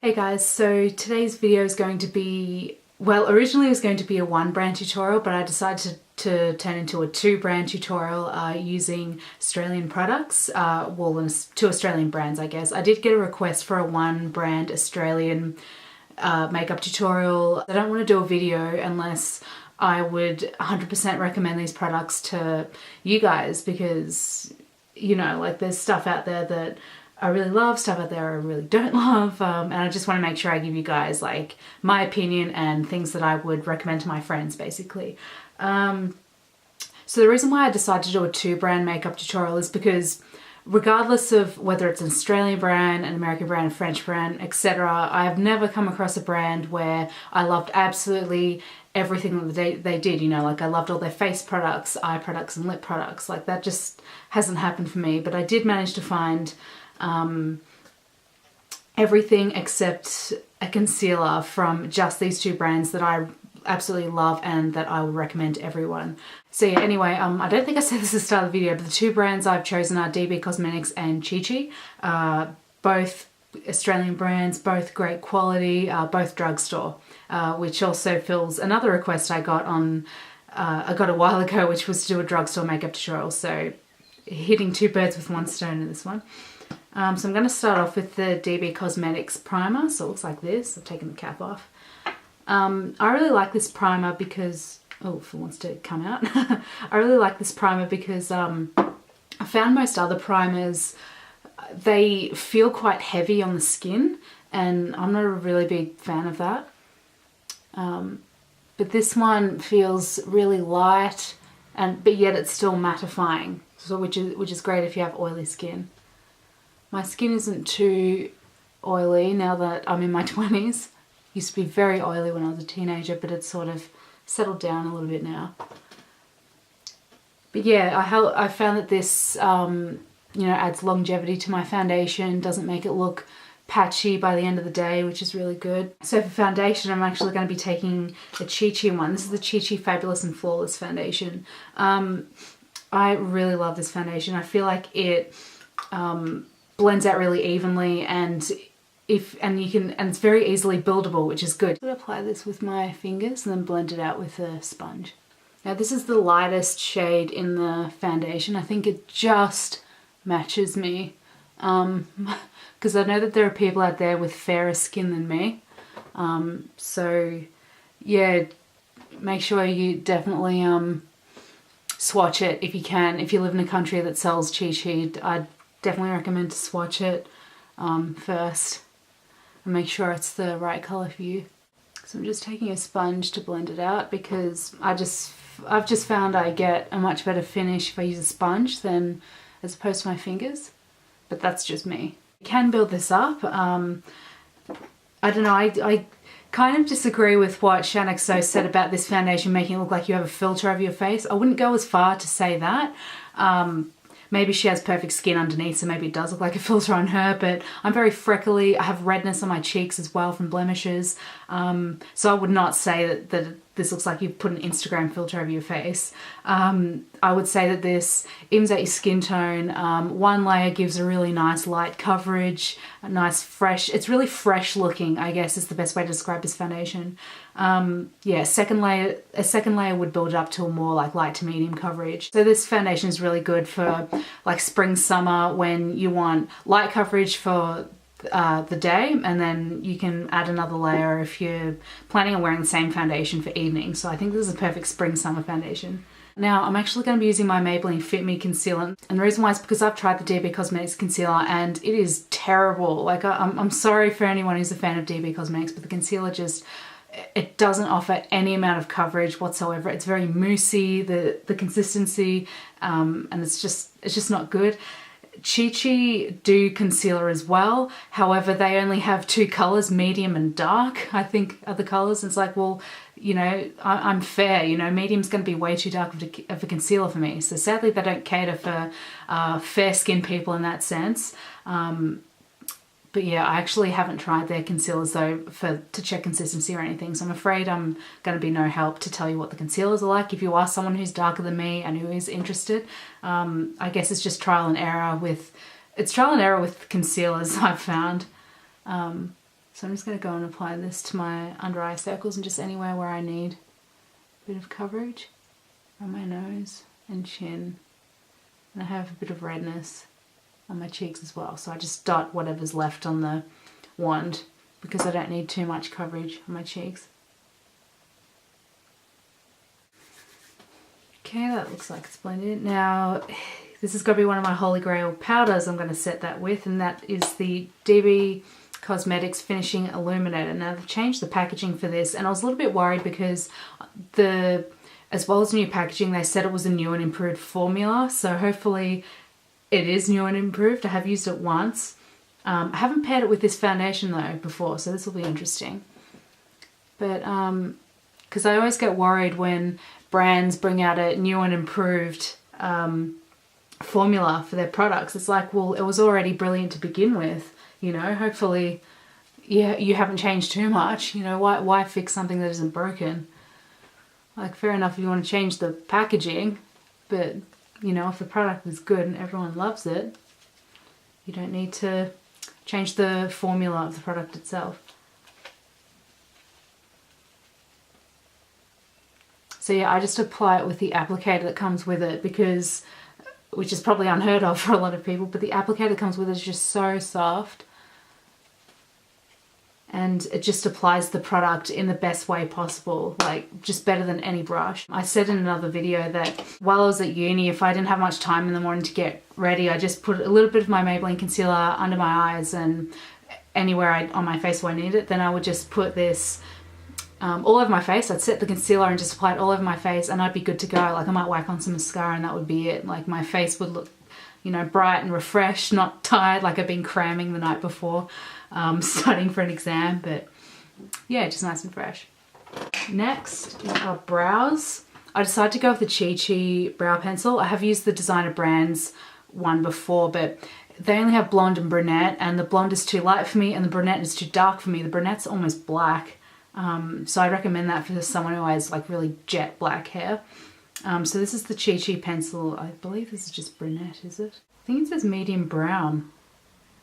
Hey guys, so today's video is going to be, well, originally it was going to be a one brand tutorial, but I decided to turn into a two brand tutorial using Australian products, well, two Australian brands, I guess. I did get a request for a one brand Australian makeup tutorial. I don't want to do a video unless I would 100% recommend these products to you guys because, you know, like there's stuff out there that I really love, stuff out there I really don't love, and I just want to make sure I give you guys like my opinion and things that I would recommend to my friends basically. So the reason why I decided to do a two brand makeup tutorial is because regardless of whether it's an Australian brand, an American brand, a French brand, etc., I have never come across a brand where I loved absolutely everything that they did, you know, like I loved all their face products, eye products and lip products. Like that just hasn't happened for me, but I did manage to find everything except a concealer from just these two brands that I absolutely love and that I would recommend to everyone. So yeah, anyway, I don't think I said this at the start of the video, but the two brands I've chosen are DB Cosmetics and Chi Chi. Both Australian brands, both great quality, both drugstore, which also fills another request I got a while ago, which was to do a drugstore makeup tutorial. So hitting two birds with one stone in this one. So I'm going to start off with the DB Cosmetics primer. So it looks like this. I've taken the cap off. I really like this primer because, oh, if it wants to come out. I really like this primer because I found most other primers, they feel quite heavy on the skin and I'm not a really big fan of that. But this one feels really light but yet it's still mattifying, so which is great if you have oily skin. My skin isn't too oily now that I'm in my 20s. Used to be very oily when I was a teenager, but it's sort of settled down a little bit now. But yeah, I found that this, you know, adds longevity to my foundation, doesn't make it look patchy by the end of the day, which is really good. So for foundation, I'm actually going to be taking the Chi Chi one. This is the Chi Chi Fabulous and Flawless foundation. I really love this foundation. I feel like it blends out really evenly and it's very easily buildable, which is good. I'm going to apply this with my fingers and then blend it out with a sponge. Now this is the lightest shade in the foundation. I think it just matches me because I know that there are people out there with fairer skin than me. So yeah, make sure you definitely swatch it if you can. If you live in a country that sells Chi Chi, I'd definitely recommend to swatch it first and make sure it's the right colour for you. So I'm just taking a sponge to blend it out because I've just found I get a much better finish if I use a sponge than as opposed to my fingers, but that's just me. You can build this up. I don't know, I kind of disagree with what Shanaxo said about this foundation making it look like you have a filter over your face. I wouldn't go as far to say that. Maybe she has perfect skin underneath, so maybe it does look like a filter on her, but I'm very freckly. I have redness on my cheeks as well from blemishes. So I would not say that this looks like you've put an Instagram filter over your face. I would say that this evens out your skin tone. One layer gives a really nice light coverage, a nice fresh, it's really fresh looking, I guess is the best way to describe this foundation. Yeah, a second layer would build it up to a more like light to medium coverage. So this foundation is really good for like spring, summer when you want light coverage for the day, and then you can add another layer if you're planning on wearing the same foundation for evening. So I think this is a perfect spring, summer foundation. Now I'm actually going to be using my Maybelline Fit Me concealer, and the reason why is because I've tried the DB Cosmetics concealer and it is terrible. Like I'm sorry for anyone who's a fan of DB Cosmetics, but the concealer just, it doesn't offer any amount of coverage whatsoever. It's very moussey, the consistency, and it's just not good. Chi Chi do concealer as well, however they only have two colours, medium and dark, I think are the colours. It's like, well, you know, I'm fair, you know, medium's going to be way too dark of a concealer for me. So sadly they don't cater for fair skinned people in that sense. But yeah, I actually haven't tried their concealers though to check consistency or anything, so I'm afraid I'm going to be no help to tell you what the concealers are like. If you are someone who's darker than me and who is interested, I guess it's just trial and error with concealers I've found. So I'm just going to go and apply this to my under eye circles and just anywhere where I need a bit of coverage. On my nose and chin. And I have a bit of redness on my cheeks as well. So I just dot whatever's left on the wand because I don't need too much coverage on my cheeks. Okay, that looks like it's blended. Now, this has got to be one of my holy grail powders I'm going to set that with, and that is the DB Cosmetics Finishing Illuminator. Now, they've changed the packaging for this, and I was a little bit worried because as well as new packaging, they said it was a new and improved formula, so hopefully it is new and improved. I have used it once. I haven't paired it with this foundation though before, so this will be interesting. But, because I always get worried when brands bring out a new and improved formula for their products. It's like, well, it was already brilliant to begin with, you know, hopefully you haven't changed too much, you know, why fix something that isn't broken? Like, fair enough if you want to change the packaging, but, you know, if the product is good and everyone loves it, you don't need to change the formula of the product itself. So yeah, I just apply it with the applicator that comes with it because, which is probably unheard of for a lot of people, but the applicator that comes with it is just so soft. And it just applies the product in the best way possible, like just better than any brush. I said in another video that while I was at uni, if I didn't have much time in the morning to get ready, I just put a little bit of my Maybelline concealer under my eyes and anywhere on my face where I need it. Then I would just put this all over my face. I'd set the concealer and just apply it all over my face and I'd be good to go. Like, I might whack on some mascara and that would be it. Like, my face would look, you know, bright and refreshed, not tired like I've been cramming the night before, studying for an exam. But yeah, just nice and fresh. Next is our brows. I decided to go with the Chi Chi brow pencil. I have used the Designer Brands one before, but they only have blonde and brunette, and the blonde is too light for me and the brunette is too dark for me. The brunette's almost black. So I recommend that for someone who has like really jet black hair. So this is the Chi Chi pencil. I believe this is just brunette, is it? I think it says medium brown.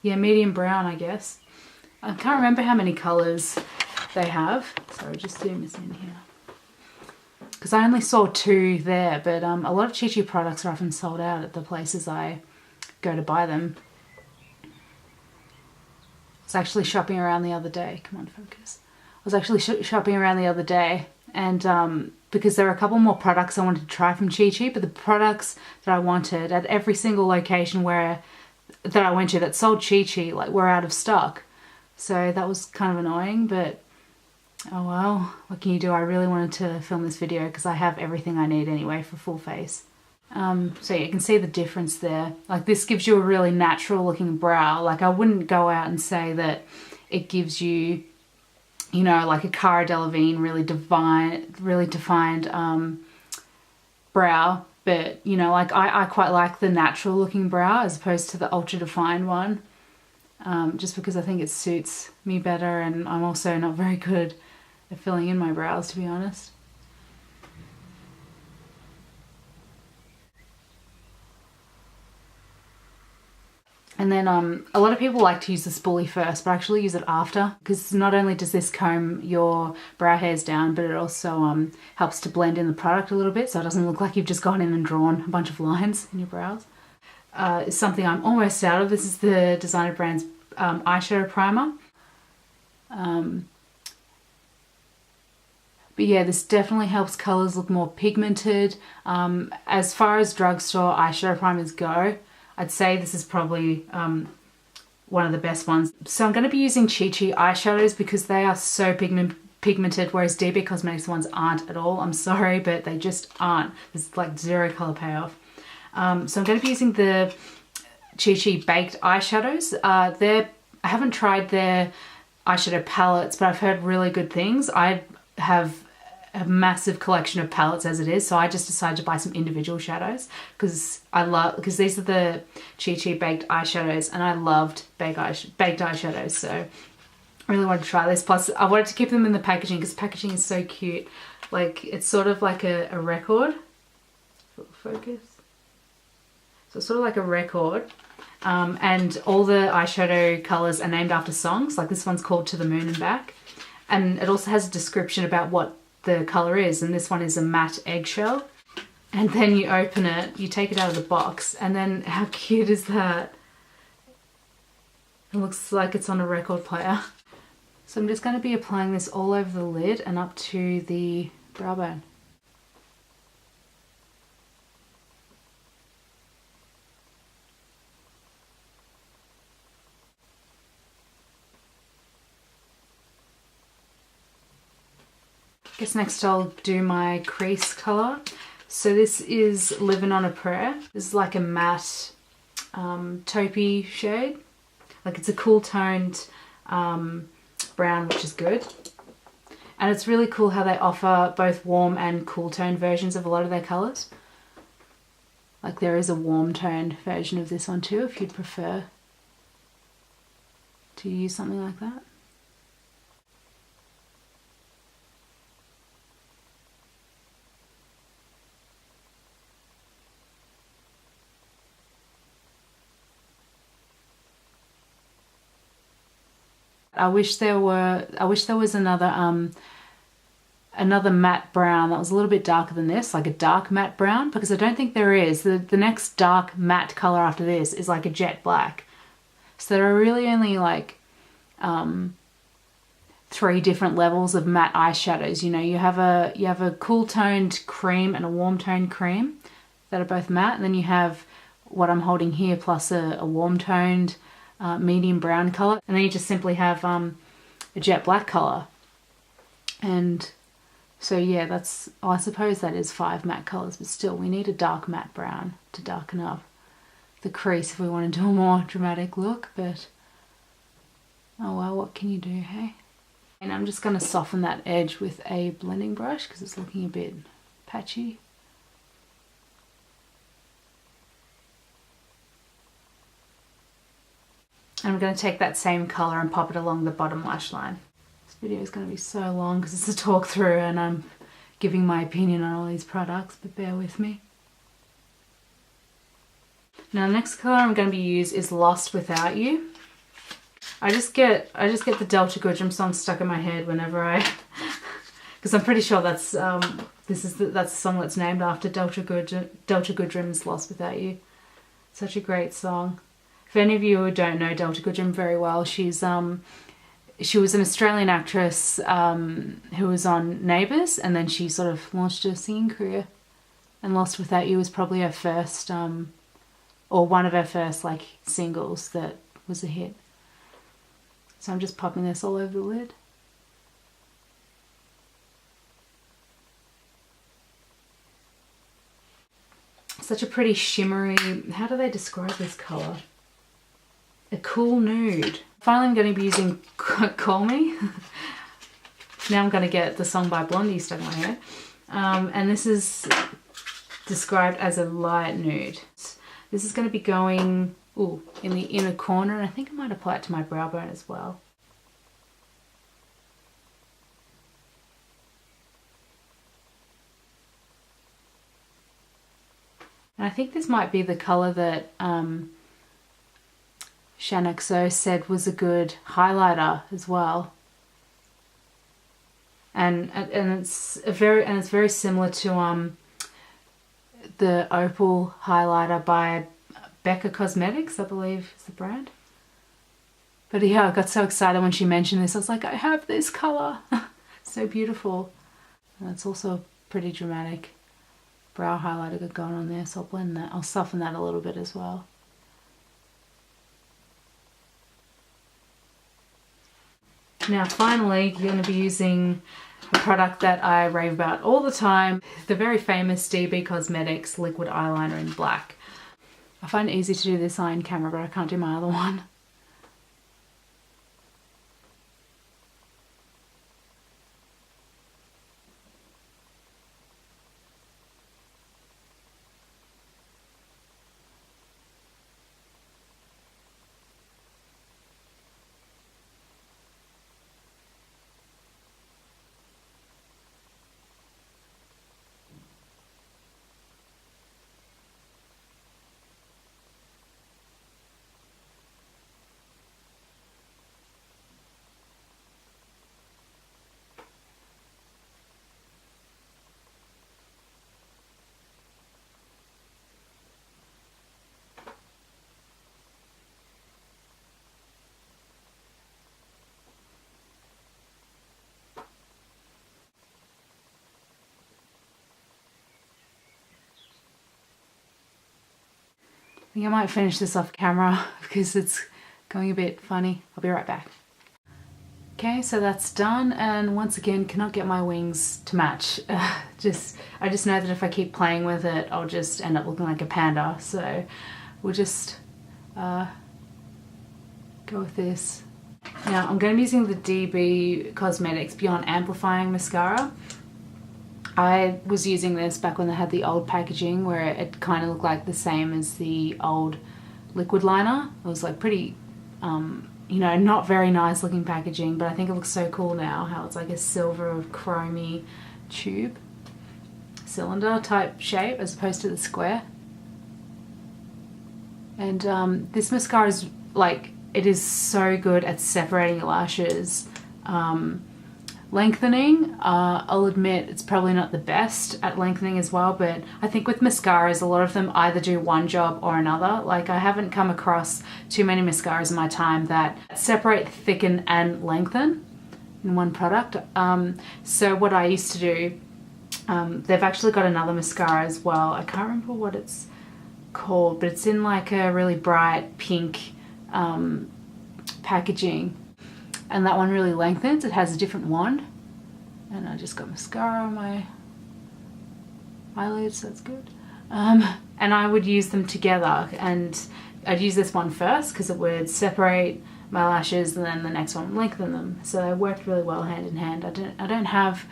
Yeah, medium brown, I guess. I can't remember how many colours they have. Sorry, just zoom this in here. Because I only saw 2 there, but a lot of Chi Chi products are often sold out at the places I go to buy them. I was actually shopping around the other day. Come on, focus. I was actually shopping around the other day, and because there were a couple more products I wanted to try from Chi Chi, but the products that I wanted at every single location that I went to that sold Chi Chi, like, were out of stock. So that was kind of annoying, but oh well, what can you do? I really wanted to film this video because I have everything I need anyway for full face. So yeah, you can see the difference there. Like, this gives you a really natural looking brow. Like, I wouldn't go out and say that it gives you, you know, like a Cara Delevingne really defined brow, but, you know, like, I quite like the natural looking brow as opposed to the ultra defined one, just because I think it suits me better, and I'm also not very good at filling in my brows, to be honest. And then a lot of people like to use the spoolie first, but I actually use it after, because not only does this comb your brow hairs down, but it also helps to blend in the product a little bit, so it doesn't look like you've just gone in and drawn a bunch of lines in your brows. It's something I'm almost out of. This is the Designer Brands eyeshadow primer. But yeah, this definitely helps colours look more pigmented. As far as drugstore eyeshadow primers go, I'd say this is probably one of the best ones. So I'm going to be using Chi Chi eyeshadows because they are so pigmented, whereas DB Cosmetics ones aren't at all. I'm sorry, but they just aren't. There's like zero colour payoff. So I'm going to be using the Chi Chi baked eyeshadows. I haven't tried their eyeshadow palettes, but I've heard really good things. I have a massive collection of palettes as it is, so I just decided to buy some individual shadows because these are the Chi Chi baked eyeshadows, and I loved baked eyeshadows, so I really wanted to try this. Plus I wanted to keep them in the packaging because packaging is so cute. Like, it's sort of like a record. Focus. So it's sort of like a record, And all the eyeshadow colours are named after songs. Like this one's called To the Moon and Back. And it also has a description about what the colour is. And this one is a matte eggshell. And then you open it, you take it out of the box, and then how cute is that? It looks like it's on a record player. So I'm just going to be applying this all over the lid and up to the brow bone. I guess next I'll do my crease colour. So this is Living on a Prayer. This is like a matte taupey shade. Like it's a cool toned brown, which is good. And it's really cool how they offer both warm and cool toned versions of a lot of their colours. Like there is a warm toned version of this one too, if you'd prefer to use something like that. I wish there was another matte brown that was a little bit darker than this, like a dark matte brown, because I don't think there is. The next dark matte color after this is like a jet black. So there are really only like 3 different levels of matte eyeshadows. You know, you have a cool toned cream and a warm toned cream that are both matte, and then you have what I'm holding here plus a warm toned medium brown color, and then you just simply have a jet black color. And so yeah, that's, I suppose that is 5 matte colors, but still we need a dark matte brown to darken up the crease if we want to do a more dramatic look. But oh well, what can you do, hey? And I'm just going to soften that edge with a blending brush because it's looking a bit patchy. And I'm going to take that same colour and pop it along the bottom lash line. This video is going to be so long because it's a talk through and I'm giving my opinion on all these products, but bear with me. Now the next colour I'm going to be using is Lost Without You. I just get the Delta Goodrem song stuck in my head whenever I, because I'm pretty sure that's that's the song that's named after Delta Goodrem's Lost Without You. Such a great song. For any of you who don't know Delta Goodrem very well, she was an Australian actress who was on Neighbours, and then she sort of launched a singing career. And Lost Without You was probably her first, or one of her first like singles that was a hit. So I'm just popping this all over the lid. Such a pretty shimmery, how do they describe this colour? A cool nude. Finally I'm going to be using Call Me. Now I'm going to get the song by Blondie stuck in my hair. And this is described as a light nude. This is going to be going in the inner corner, and I think I might apply it to my brow bone as well. And I think this might be the colour that Shanaxo said was a good highlighter as well. And it's very similar to the Opal highlighter by Becca Cosmetics, I believe is the brand. But yeah, I got so excited when she mentioned this. I was like, I have this colour. So beautiful. And it's also pretty dramatic brow highlighter going on there, so I'll blend that. I'll soften that a little bit as well. Now finally, you're going to be using a product that I rave about all the time, the very famous DB Cosmetics liquid eyeliner in black. I find it easy to do this eye in camera, but I can't do my other one. think I might finish this off camera because it's going a bit funny. I'll be right back. Okay, so that's done, and once again cannot get my wings to match. I just know that if I keep playing with it, I'll just end up looking like a panda. So we'll just go with this. Now I'm going to be using the DB Cosmetics Beyond Amplifying Mascara. I was using this back when they had the old packaging where it kind of looked like the same as the old liquid liner. It was like pretty, you know, not very nice looking packaging, but I think it looks so cool now how it's like a silver chromey tube, cylinder type shape as opposed to the square. And this mascara is like, it is so good at separating your lashes. Lengthening, I'll admit it's probably not the best at lengthening as well, but I think with mascaras, a lot of them either do one job or another. Like I haven't come across too many mascaras in my time that separate, thicken, and lengthen in one product. So what I used to do, they've actually got another mascara as well. I can't remember what it's called, but it's in like a really bright pink packaging. And that one really lengthens. It has a different wand. And I just got mascara on my eyelids, so that's good. And I would use them together, and I'd use this one first because it would separate my lashes, and then the next one would lengthen them. So they worked really well hand in hand. I don't have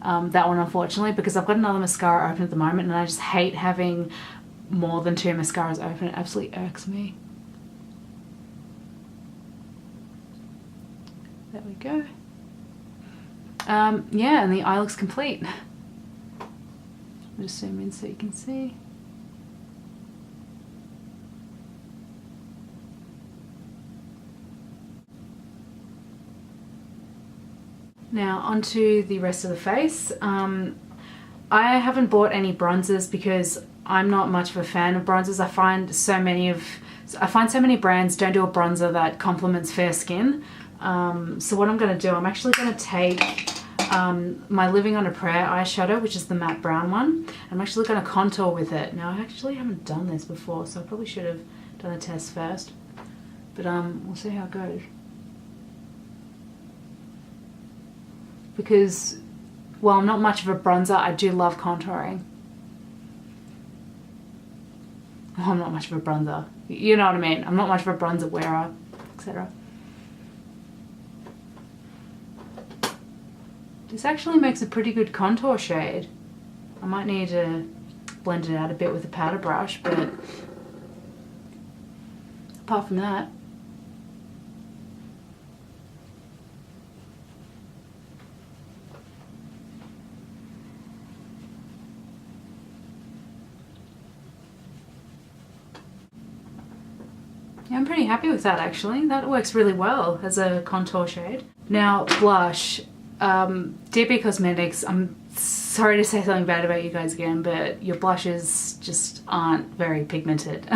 that one, unfortunately, because I've got another mascara open at the moment, and I just hate having more than 2 mascaras open. It absolutely irks me. There we go. Yeah, and the eye looks complete. I'll just zoom in so you can see. Now onto the rest of the face. I haven't bought any bronzers because I'm not much of a fan of bronzers. I find so many brands don't do a bronzer that complements fair skin. So what I'm going to do, I'm actually going to take my Living on a Prayer eyeshadow, which is the matte brown one. I'm actually going to contour with it. Now I actually haven't done this before, so I probably should have done a test first. But we'll see how it goes. Because while I'm not much of a bronzer, I do love contouring. Well, I'm not much of a bronzer. You know what I mean. I'm not much of a bronzer wearer, etc. This actually makes a pretty good contour shade. I might need to blend it out a bit with a powder brush, but apart from that, yeah, I'm pretty happy with that actually. That works really well as a contour shade. Now blush. DB Cosmetics, I'm sorry to say something bad about you guys again, but your blushes just aren't very pigmented.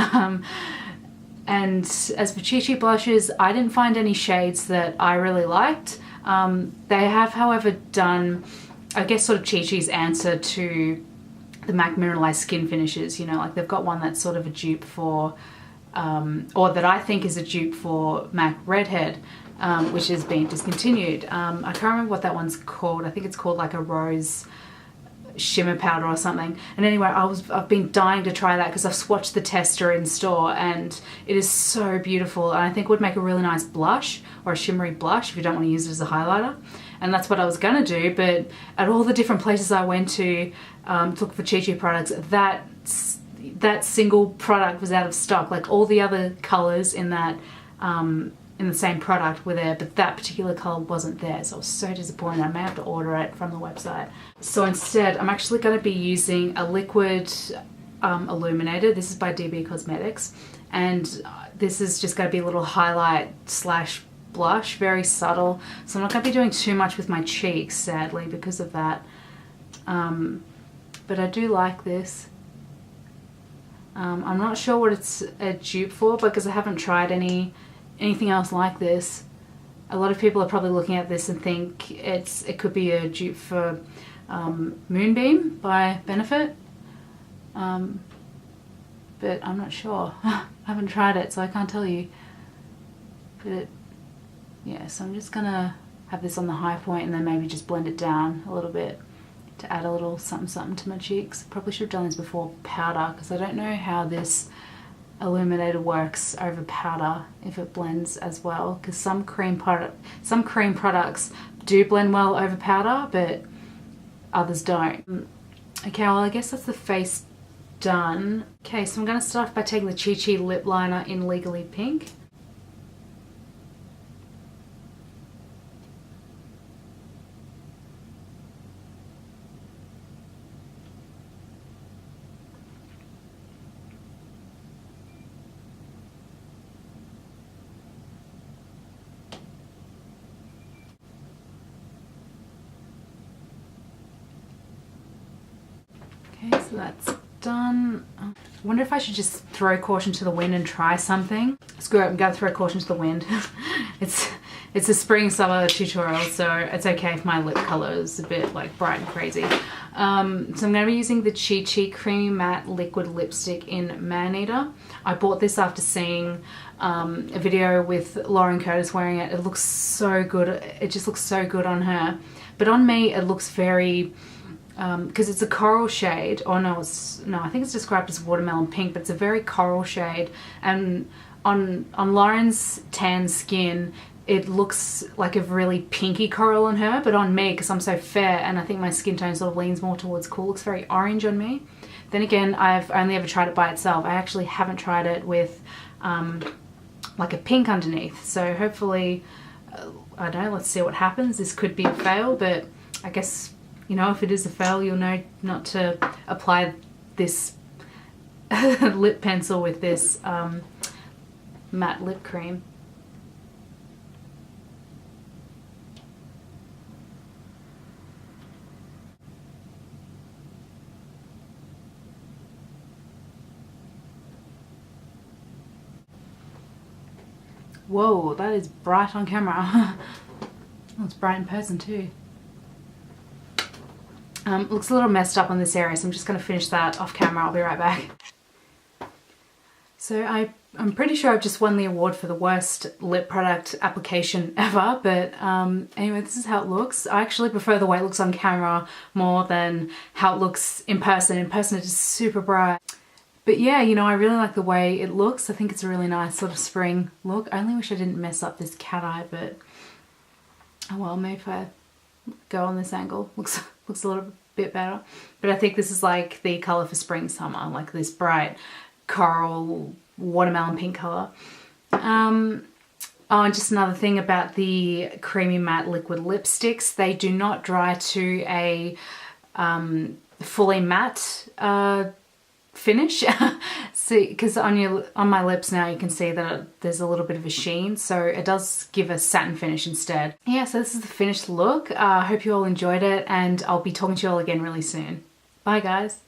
And as for Chi Chi blushes, I didn't find any shades that I really liked. They have, however, done, I guess, sort of Chi Chi's answer to the MAC Mineralized Skin Finishes. You know, like they've got one that's sort of a dupe for, or that I think is a dupe for MAC Redhead. Which has been discontinued. I can't remember what that one's called. I think it's called like a rose shimmer powder or something. And anyway, I've been dying to try that because I've swatched the tester in store and it is so beautiful, and I think it would make a really nice blush or a shimmery blush if you don't want to use it as a highlighter. And that's what I was gonna do, but at all the different places I went to look for Chi Chi products, that single product was out of stock. Like all the other colors in that in the same product were there, but that particular color wasn't there, so I was so disappointed. I may have to order it from the website. So instead, I'm actually going to be using a liquid illuminator. This is by DB Cosmetics, and this is just going to be a little highlight slash blush, very subtle. So I'm not going to be doing too much with my cheeks, sadly, because of that. But I do like this. I'm not sure what it's a dupe for because I haven't tried anything else like this. A lot of people are probably looking at this and think it could be a dupe for Moonbeam by Benefit. but I'm not sure. I haven't tried it, so I can't tell you. But yeah, so I'm just gonna have this on the high point and then maybe just blend it down a little bit to add a little something something to my cheeks. Probably should have done this before powder, because I don't know how this Illuminator works over powder, if it blends as well, because some cream products do blend well over powder, but others don't. Okay, well I guess that's the face done. Okay, so I'm going to start off by taking the Chi Chi lip liner in Legally Pink. Okay, so that's done. I wonder if I should just throw caution to the wind and try something. Screw it, I'm gonna throw caution to the wind. It's a spring summer tutorial, so it's okay if my lip color is a bit like bright and crazy. So I'm gonna be using the Chi Chi Creamy Matte Liquid Lipstick in Man-Eater. I bought this after seeing a video with Lauren Curtis wearing it. It looks so good. It just looks so good on her. But on me, it looks very, because it's a coral shade, or no, I think it's described as watermelon pink, but it's a very coral shade, and on Lauren's tan skin it looks like a really pinky coral on her, but on me, because I'm so fair and I think my skin tone sort of leans more towards cool, looks very orange on me. Then again, I've only ever tried it by itself. I actually haven't tried it with like a pink underneath, so hopefully, I don't know, let's see what happens. This could be a fail, but I guess, you know, if it is a fail, you'll know not to apply this lip pencil with this matte lip cream. Whoa, that is bright on camera. Oh, it's bright in person too. Looks a little messed up on this area, so I'm just going to finish that off camera. I'll be right back. So I'm pretty sure I've just won the award for the worst lip product application ever, but anyway, this is how it looks. I actually prefer the way it looks on camera more than how it looks in person. In person, it's just super bright. But yeah, you know, I really like the way it looks. I think it's a really nice sort of spring look. I only wish I didn't mess up this cat eye, but oh well, maybe if I go on this angle, looks a little bit better. But I think this is like the color for spring summer, like this bright coral watermelon pink color. Oh, and just another thing about the Creamy Matte Liquid Lipsticks, they do not dry to a fully matte finish. See, because on my lips now you can see that there's a little bit of a sheen, so it does give a satin finish instead. Yeah, so this is the finished look. I hope you all enjoyed it, and I'll be talking to you all again really soon. Bye guys.